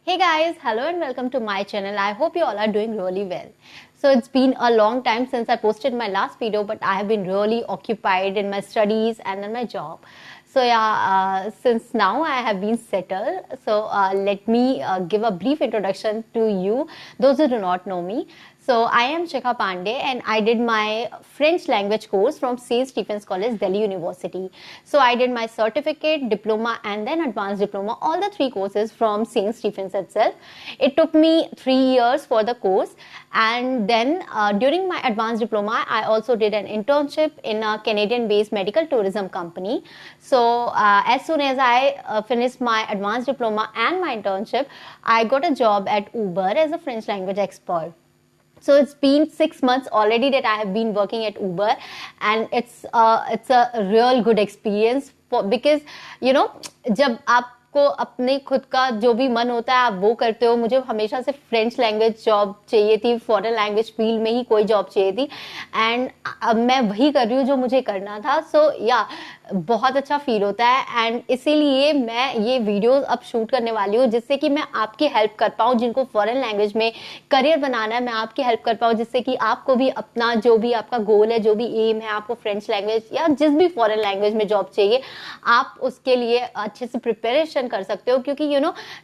Hey guys, hello and welcome to my channel. I hope you all are doing really well. So it's been a long time since I posted my last video, but I have been really occupied in my studies and in my job. So yeah, since now I have been settled, so let me give a brief introduction to you, those who do not know me. So I am Shikha Pandey and I did my French language course from St. Stephen's College, Delhi University. So I did my certificate, diploma and then advanced diploma, all the three courses from St. Stephen's itself. It took me 3 years for the course, and then during my advanced diploma, I also did an internship in a Canadian-based medical tourism company. So as soon as I finished my advanced diploma and my internship, I got a job at Uber as a French language expert. So it's been 6 months already that I have been working at Uber, and it's a real good experience because जब आपको अपने खुद का जो भी मन होता है आप वो करते हो. मुझे हमेशा से फ्रेंच लैंग्वेज जॉब चाहिए थी, फॉरेन लैंग्वेज फील्ड में ही कोई जॉब चाहिए थी, एंड अब मैं वही कर रही हूँ जो मुझे करना था. सो या बहुत अच्छा फील होता है, एंड इसीलिए मैं ये वीडियो अब शूट करने वाली हूँ जिससे कि मैं आपकी हेल्प कर पाऊँ. जिनको फॉरेन लैंग्वेज में करियर बनाना है, मैं आपकी हेल्प कर पाऊँ, जिससे कि आपको भी अपना जो भी आपका गोल है, जो भी एम है, आपको फ्रेंच लैंग्वेज या जिस भी फॉरेन लैंग्वेज में जॉब चाहिए, आप उसके लिए अच्छे से प्रिपरेशन कर सकते हो. क्योंकि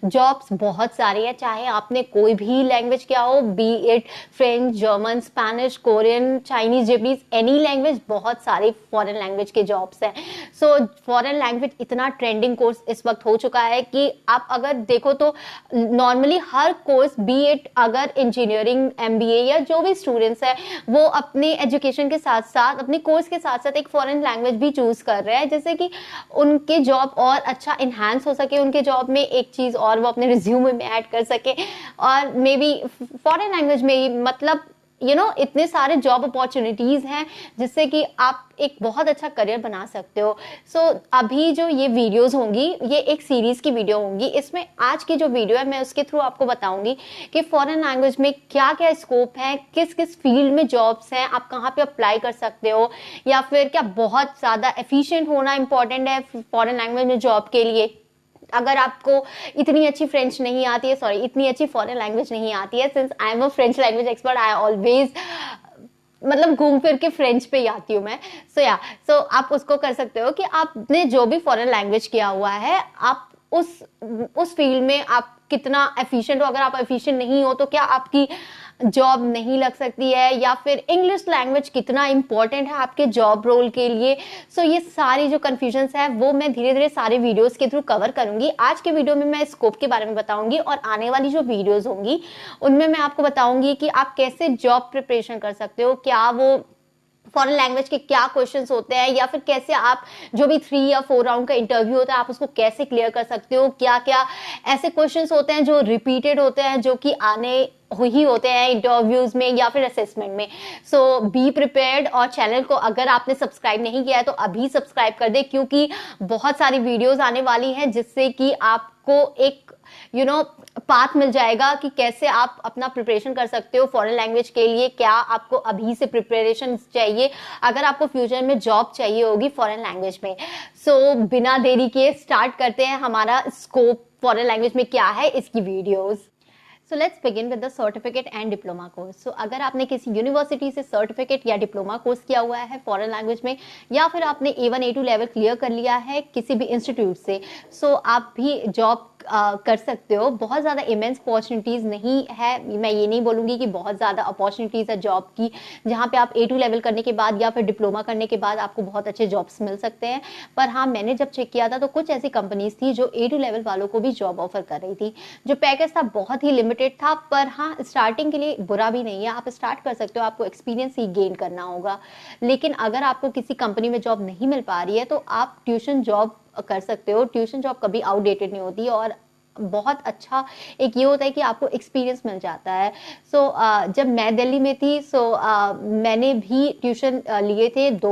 जॉब्स बहुत सारी है, चाहे आपने कोई भी लैंग्वेज किया हो, B it French, German, Spanish, Korean, Chinese, Japanese, any language, बहुत सारे फॉरेन लैंग्वेज के जॉब्स हैं. सो फॉरेन लैंग्वेज इतना ट्रेंडिंग कोर्स इस वक्त हो चुका है कि आप अगर देखो तो normally her course, B it अगर इंजीनियरिंग, एमबीए या जो भी स्टूडेंट्स है, वो अपने एजुकेशन के साथ साथ, अपने कोर्स के साथ साथ एक फॉरेन लैंग्वेज भी चूज कर रहे हैं, जैसे कि उनके जॉब और अच्छा इन्हांस हो सके, उनके जॉब में एक चीज और वो अपने रिज्यूमे में ऐड कर सके, और मे बी फॉरेन लैंग्वेज में ही मतलब इतने सारे जॉब अपॉर्चुनिटीज हैं जिससे कि आप एक बहुत अच्छा करियर बना सकते हो. सो अभी जो ये वीडियोस होंगी, ये एक सीरीज की वीडियो होंगी. इसमें आज की जो वीडियो है, मैं उसके थ्रू आपको बताऊंगी कि फॉरेन लैंग्वेज में क्या क्या स्कोप है, किस किस फील्ड में जॉब्स हैं, आप कहाँ पे अप्लाई कर सकते हो, या फिर क्या बहुत ज्यादा एफिशिएंट होना इंपॉर्टेंट है फॉरेन लैंग्वेज में जॉब के लिए. अगर आपको इतनी अच्छी फ्रेंच नहीं आती है, इतनी अच्छी फॉरेन लैंग्वेज नहीं आती है, since I am a French language expert, I always मतलब घूम फिर के फ्रेंच पे ही आती हूँ मैं. सो आप उसको कर सकते हो कि आपने जो भी फॉरेन लैंग्वेज किया हुआ है, आप उस फील्ड में आप कितना एफिशिएंट हो. अगर आप एफिशिएंट नहीं हो तो क्या आपकी जॉब नहीं लग सकती है, या फिर इंग्लिश लैंग्वेज कितना इंपॉर्टेंट है आपके जॉब रोल के लिए. सो ये सारी जो कंफ्यूजन्स है वो मैं धीरे धीरे सारे वीडियोस के थ्रू कवर करूंगी. आज के वीडियो में मैं स्कोप के बारे में बताऊंगी, और आने वाली जो वीडियोस होंगी उनमें मैं आपको बताऊंगी कि आप कैसे जॉब प्रिपरेशन कर सकते हो, क्या वो फॉरेन लैंग्वेज के क्या क्वेश्चंस होते हैं, या फिर कैसे आप जो भी 3 या 4 राउंड का इंटरव्यू होता है आप उसको कैसे क्लियर कर सकते हो, क्या क्या ऐसे क्वेश्चंस होते हैं जो रिपीटेड होते हैं, जो कि आने ही होते हैं इंटरव्यूज में या फिर असेसमेंट में. सो बी प्रिपेयर्ड. और चैनल को अगर आपने सब्सक्राइब नहीं किया है तो अभी सब्सक्राइब कर दे, क्योंकि बहुत सारी वीडियोस आने वाली हैं जिससे कि आपको एक पाथ मिल जाएगा कि कैसे आप अपना प्रिपरेशन कर सकते हो फॉरेन लैंग्वेज के लिए. क्या आपको अभी से प्रिपरेशन चाहिए अगर आपको फ्यूचर में जॉब चाहिए होगी फॉरेन लैंग्वेज में. सो बिना देरी के स्टार्ट करते हैं हमारा स्कोप फॉरेन लैंग्वेज में क्या है, इसकी videos. So let's begin with the certificate and diploma course. So अगर आपने किसी यूनिवर्सिटी से सर्टिफिकेट या डिप्लोमा कोर्स किया हुआ है फॉरेन लैंग्वेज में, या फिर आपने A1 A2 लेवल क्लियर कर लिया है किसी भी इंस्टीट्यूट से, सो आप भी जॉब कर सकते हो. बहुत ज़्यादा इमेंस अपॉर्चुनिटीज़ नहीं है, मैं ये नहीं बोलूँगी कि बहुत ज़्यादा अपॉर्चुनिटीज़ है जॉब की जहाँ पे आप A2 लेवल करने के बाद या फिर डिप्लोमा करने के बाद आपको बहुत अच्छे जॉब्स मिल सकते हैं. पर हाँ, मैंने जब चेक किया था तो कुछ ऐसी कंपनीज थी जो A2 लेवल वालों को भी जॉब ऑफर कर रही थी. जो पैकेज था बहुत ही लिमिटेड था, पर हाँ स्टार्टिंग के लिए बुरा भी नहीं है, आप स्टार्ट कर सकते हो. आपको एक्सपीरियंस ही गेन करना होगा. लेकिन अगर आपको किसी कंपनी में जॉब नहीं मिल पा रही है तो आप ट्यूशन जॉब कर सकते हो. ट्यूशन जॉब कभी आउटडेटेड नहीं होती, और बहुत अच्छा एक ये होता है कि आपको एक्सपीरियंस मिल जाता है. जब मैं दिल्ली में थी मैंने भी ट्यूशन लिए थे 2.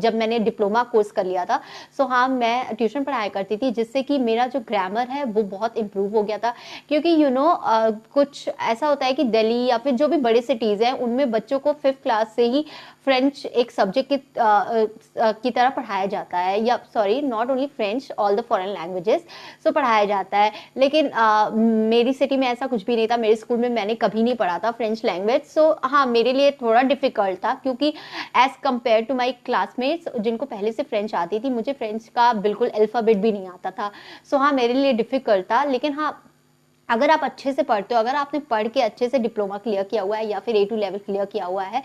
जब मैंने डिप्लोमा कोर्स कर लिया था हाँ मैं ट्यूशन पढ़ाया करती थी, जिससे कि मेरा जो ग्रामर है वो बहुत इम्प्रूव हो गया था. क्योंकि कुछ ऐसा होता है कि दिल्ली या फिर जो भी बड़े सिटीज़ हैं उनमें बच्चों को 5th क्लास से ही फ्रेंच एक सब्जेक्ट की तरह पढ़ाया जाता है, या not only French, all the foreign languages. So पढ़ाया जाता है। लेकिन मेरी सिटी में ऐसा कुछ भी नहीं था, मेरे स्कूल में मैंने कभी नहीं पढ़ा था फ्रेंच लैंग्वेज। सो हाँ, मेरे लिए थोड़ा डिफिकल्ट था, क्योंकि as compare to my classmates जिनको पहले से फ्रेंच आती थी, मुझे फ्रेंच का बिल्कुल अल्फाबेट भी नहीं आता था। सो हाँ, मेरे लिए डिफिकल्ट था। लेकिन हाँ, अगर आप अच्छे से पढ़ते हो, अगर आपने पढ़ के अच्छे से डिप्लोमा क्लियर किया हुआ है या फिर A2 लेवल क्लियर किया हुआ है,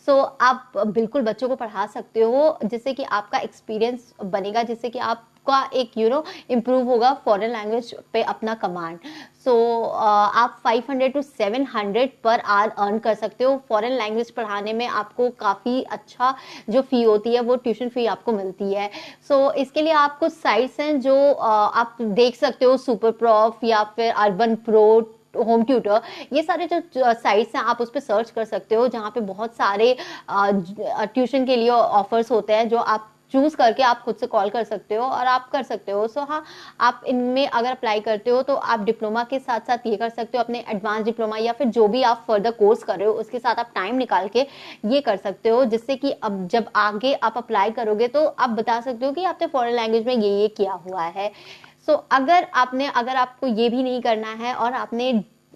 सो आप बिल्कुल बच्चों को पढ़ा सकते हो, जिससे कि आपका एक्सपीरियंस बनेगा, जिससे कि आपका एक इम्प्रूव होगा फॉरेन लैंग्वेज पे अपना कमांड। सो आप 500 to 700 पर आवर अर्न कर सकते हो। फॉरेन लैंग्वेज पढ़ाने में आपको काफ़ी अच्छा जो फ़ी होती है वो ट्यूशन फ़ी आपको मिलती है। सो इसके लिए आप कुछ साइट्स हैं जो आप देख सकते हो, सुपर प्रॉफ या फिर अर्बन प्रो, होम ट्यूटर, ये सारे जो साइट्स हैं आप उस पर सर्च कर सकते हो, जहाँ पे बहुत सारे ट्यूशन के लिए ऑफर्स होते हैं, जो आप चूज करके आप खुद से कॉल कर सकते हो और आप कर सकते हो। सो हाँ, आप इनमें अगर अप्लाई करते हो तो आप डिप्लोमा के साथ साथ ये कर सकते हो, अपने एडवांस डिप्लोमा या फिर जो भी आप फर्दर कोर्स कर रहे हो उसके साथ आप टाइम निकाल के ये कर सकते हो, जिससे कि अब जब आगे आप अप्लाई करोगे तो आप बता सकते हो कि आपने फॉरेन लैंग्वेज में ये किया हुआ है। सो अगर आपको ये भी नहीं करना है और आपने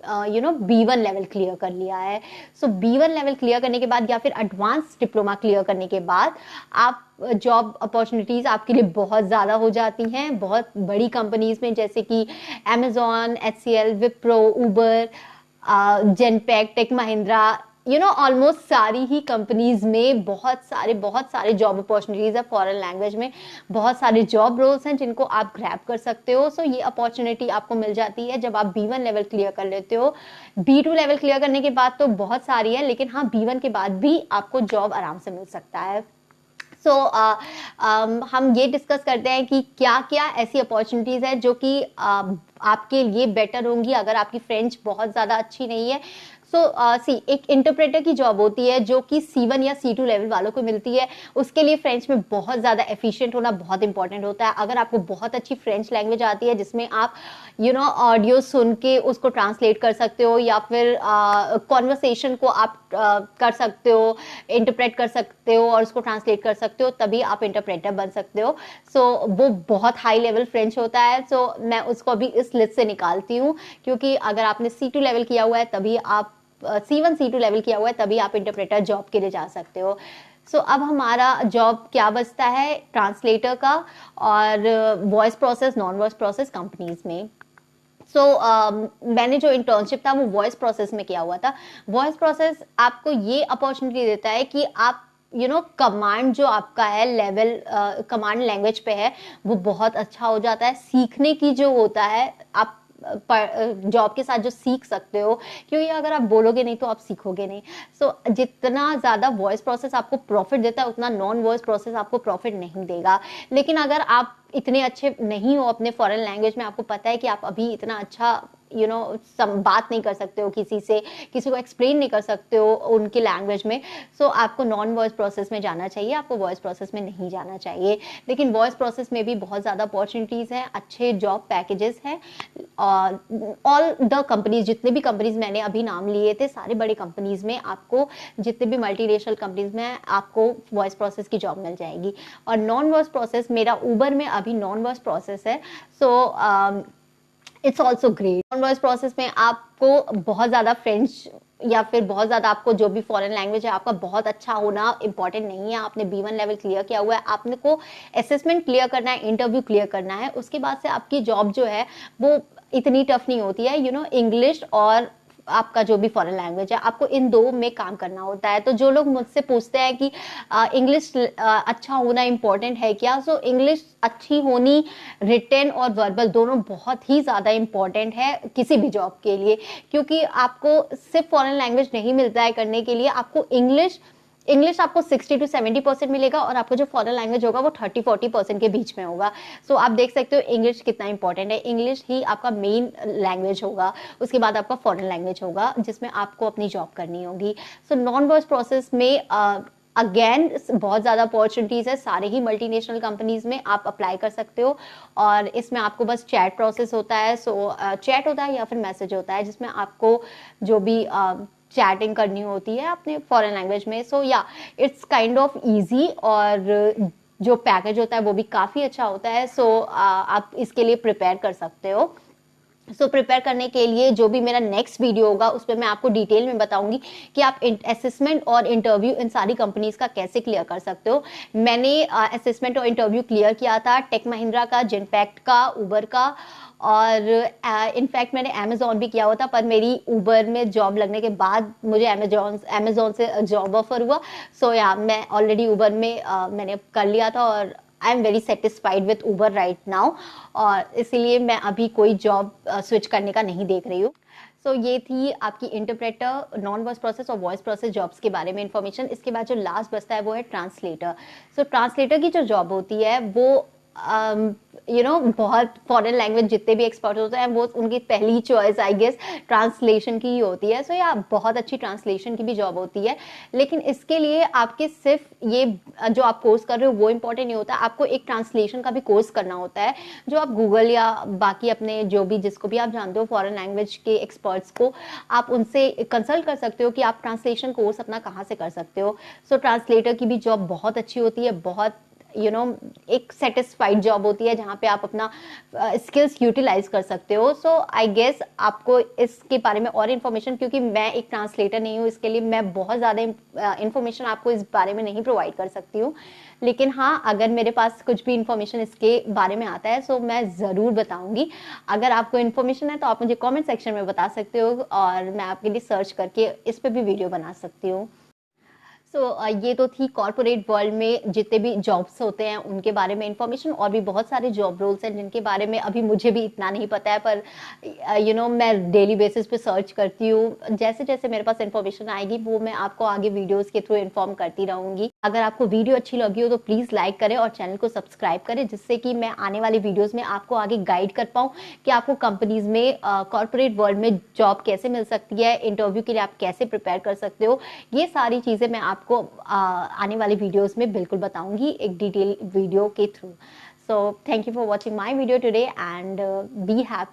B1 लेवल क्लियर कर लिया है, सो B1 लेवल क्लियर करने के बाद या फिर एडवांस डिप्लोमा क्लियर करने के बाद आप जॉब अपॉर्चुनिटीज आपके लिए बहुत ज़्यादा हो जाती हैं बहुत बड़ी कंपनीज में, जैसे कि Amazon, HCL, विप्रो, उबर, जेनपैक, टेक महिंद्रा, ऑलमोस्ट सारी ही कंपनीज में बहुत सारे जॉब अपॉर्चुनिटीज है फॉरेन लैंग्वेज में। बहुत सारे जॉब रोल्स हैं जिनको आप ग्रैब कर सकते हो। सो ये अपॉर्चुनिटी आपको मिल जाती है जब आप B1 लेवल क्लियर कर लेते हो। B2 लेवल क्लियर करने के बाद तो बहुत सारी है, लेकिन हाँ, B1 के बाद भी आपको जॉब आराम से मिल सकता है। सो हम ये डिस्कस करते हैं कि क्या क्या ऐसी अपॉर्चुनिटीज है जो कि आपके लिए बेटर होंगी अगर आपकी फ्रेंच बहुत ज़्यादा अच्छी नहीं है। एक इंटरप्रेटर की जॉब होती है जो कि C1 या C2 लेवल वालों को मिलती है। उसके लिए फ्रेंच में बहुत ज़्यादा एफिशिएंट होना बहुत इंपॉर्टेंट होता है। अगर आपको बहुत अच्छी फ्रेंच लैंग्वेज आती है जिसमें आप ऑडियो सुन के उसको ट्रांसलेट कर सकते हो या फिर कॉन्वर्सेशन को आप कर सकते हो, इंटरप्रेट कर सकते हो और उसको ट्रांसलेट कर सकते हो, तभी आप इंटरप्रेटर बन सकते हो। वो बहुत हाई लेवल फ्रेंच होता है। मैं उसको अभी इस लिस्ट से निकालती हूँ, क्योंकि अगर आपने C2 लेवल किया हुआ है तभी आप C1 C2 लेवल किया हुआ है तभी आप इंटरप्रेटर जॉब के लिए जा सकते हो। अब हमारा जॉब क्या बचता है, ट्रांसलेटर का और voice process, non voice process companies में। मैंने जो इंटर्नशिप था वो वॉइस प्रोसेस में किया हुआ था। वॉइस प्रोसेस आपको ये अपॉर्चुनिटी देता है कि आप कमांड जो आपका है लेवल, कमांड लैंग्वेज पे है वो बहुत अच्छा हो जाता है। सीखने की जो होता है, आप जॉब के साथ जो सीख सकते हो, क्योंकि अगर आप बोलोगे नहीं तो आप सीखोगे नहीं। जितना ज़्यादा वॉइस प्रोसेस आपको प्रॉफिट देता है उतना नॉन वॉइस प्रोसेस आपको प्रॉफिट नहीं देगा। लेकिन अगर आप इतने अच्छे नहीं हो अपने फॉरेन लैंग्वेज में, आपको पता है कि आप अभी इतना अच्छा बात नहीं कर सकते हो किसी से, किसी को एक्सप्लेन नहीं कर सकते हो उनकी लैंग्वेज में, आपको नॉन वॉइस प्रोसेस में जाना चाहिए, आपको वॉइस प्रोसेस में नहीं जाना चाहिए। लेकिन वॉइस प्रोसेस में भी बहुत ज़्यादा अपॉर्चुनिटीज़ हैं, अच्छे जॉब पैकेजेस हैं। ऑल द कंपनीज, जितने भी कंपनीज मैंने अभी नाम लिए थे, सारे बड़े कंपनीज में आपको, जितने भी मल्टीनेशनल कंपनीज में आपको वॉइस प्रोसेस की जॉब मिल जाएगी। और नॉन वॉइस प्रोसेस, मेरा उबर में अभी नॉन वॉइस प्रोसेस है। It's also great. Non voice process में आपको बहुत ज़्यादा फ्रेंच या फिर बहुत ज़्यादा आपको जो भी फॉरेन लैंग्वेज है आपका बहुत अच्छा होना इंपॉर्टेंट नहीं है। आपने B1 लेवल क्लियर किया हुआ है, आपने को असेसमेंट क्लियर करना है, इंटरव्यू क्लियर करना है, उसके बाद से आपकी जॉब जो है वो इतनी टफ नहीं होती है। इंग्लिश और आपका जो भी फॉरेन लैंग्वेज है, आपको इन दो में काम करना होता है। तो जो लोग मुझसे पूछते हैं कि इंग्लिश अच्छा होना इम्पोर्टेंट है क्या, इंग्लिश अच्छी होनी रिटन और वर्बल दोनों बहुत ही ज़्यादा इम्पॉर्टेंट है किसी भी जॉब के लिए, क्योंकि आपको सिर्फ फॉरेन लैंग्वेज नहीं मिलता है करने के लिए, आपको इंग्लिश आपको 60 to 70% मिलेगा और आपको जो फॉरेन लैंग्वेज होगा वो 30-40% के बीच में होगा। आप देख सकते हो इंग्लिश कितना इंपॉर्टेंट है। इंग्लिश ही आपका मेन लैंग्वेज होगा, उसके बाद आपका फॉरेन लैंग्वेज होगा जिसमें आपको अपनी जॉब करनी होगी। नॉन वॉइस प्रोसेस में अगेन बहुत ज़्यादा अपॉर्चुनिटीज़ है, सारे ही मल्टीनेशनल कंपनीज में आप अप्लाई कर सकते हो। और इसमें आपको बस चैट प्रोसेस होता है, चैट होता है या फिर मैसेज होता है, जिसमें आपको जो भी चैटिंग करनी होती है अपने फॉरेन लैंग्वेज में। इट्स काइंड ऑफ इजी और जो पैकेज होता है वो भी काफ़ी अच्छा होता है। सो आप इसके लिए प्रिपेयर कर सकते हो। प्रिपेयर करने के लिए जो भी मेरा नेक्स्ट वीडियो होगा उसमें मैं आपको डिटेल में बताऊंगी कि आप असेसमेंट और इंटरव्यू इन सारी कंपनीज का कैसे क्लियर कर सकते हो। मैंने असेसमेंट और इंटरव्यू क्लियर किया था टेक महिंद्रा का, जिनपैक्ट का, उबर का, और इनफैक्ट मैंने अमेजोन भी किया हुआ था, पर मेरी उबर में जॉब लगने के बाद मुझे अमेजोन से जॉब ऑफर हुआ। मैं ऑलरेडी उबर में मैंने कर लिया था और I am very satisfied with Uber right now, और इसीलिए मैं अभी कोई जॉब स्विच करने का नहीं देख रही हूँ। ये थी आपकी इंटरप्रेटर, नॉन वॉइस प्रोसेस और वॉइस प्रोसेस जॉब्स के बारे में इंफॉर्मेशन। इसके बाद जो लास्ट बचता है वो है ट्रांसलेटर। ट्रांसलेटर की जो जॉब होती है वो बहुत फॉरेन लैंग्वेज जितने भी एक्सपर्ट होते हैं वो उनकी पहली चॉइस आई गेस ट्रांसलेशन की ही होती है। बहुत अच्छी ट्रांसलेशन की भी जॉब होती है, लेकिन इसके लिए आपके सिर्फ ये जो आप कोर्स कर रहे हो वो इंपॉर्टेंट नहीं होता, आपको एक ट्रांसलेशन का भी कोर्स करना होता है, जो आप गूगल या बाकी अपने जो भी जिसको भी आप जानते हो फॉरेन लैंग्वेज के एक्सपर्ट्स को आप उनसे कंसल्ट कर सकते हो कि आप ट्रांसलेशन कोर्स अपना कहाँ से कर सकते हो। ट्रांसलेटर की भी जॉब बहुत अच्छी होती है, बहुत एक सेटिस्फाइड जॉब होती है जहाँ पे आप अपना स्किल्स यूटिलाइज कर सकते हो। आई गेस आपको इसके बारे में और इन्फॉर्मेशन, क्योंकि मैं एक ट्रांसलेटर नहीं हूँ, इसके लिए मैं बहुत ज़्यादा इन्फॉर्मेशन आपको इस बारे में नहीं प्रोवाइड कर सकती हूँ, लेकिन हाँ अगर मेरे पास कुछ भी इन्फॉर्मेशन इसके बारे में आता है मैं ज़रूर बताऊंगी। अगर आपको इन्फॉर्मेशन है तो आप मुझे कॉमेंट सेक्शन में बता सकते हो और मैं आपके लिए सर्च करके इस पर भी वीडियो बना सकती हूँ। ये तो थी कॉर्पोरेट वर्ल्ड में जितने भी जॉब्स होते हैं उनके बारे में इंफॉर्मेशन, और भी बहुत सारे जॉब रोल्स हैं जिनके बारे में अभी मुझे भी इतना नहीं पता है, पर मैं डेली बेसिस पे सर्च करती हूँ। जैसे जैसे मेरे पास इंफॉर्मेशन आएगी वो मैं आपको आगे वीडियोस के थ्रू इन्फॉर्म करती रहूंगी। अगर आपको वीडियो अच्छी लगी हो तो प्लीज़ लाइक करें और चैनल को सब्सक्राइब करें, जिससे कि मैं आने वाली वीडियोज़ में आपको आगे गाइड कर पाऊँ कि आपको कंपनीज में कॉर्पोरेट वर्ल्ड में जॉब कैसे मिल सकती है, इंटरव्यू के लिए आप कैसे प्रिपेयर कर सकते हो। ये सारी चीज़ें मैं आपको आने वाली वीडियोस में बिल्कुल बताऊंगी एक डिटेल वीडियो के through. Thank you for watching my video today and be happy.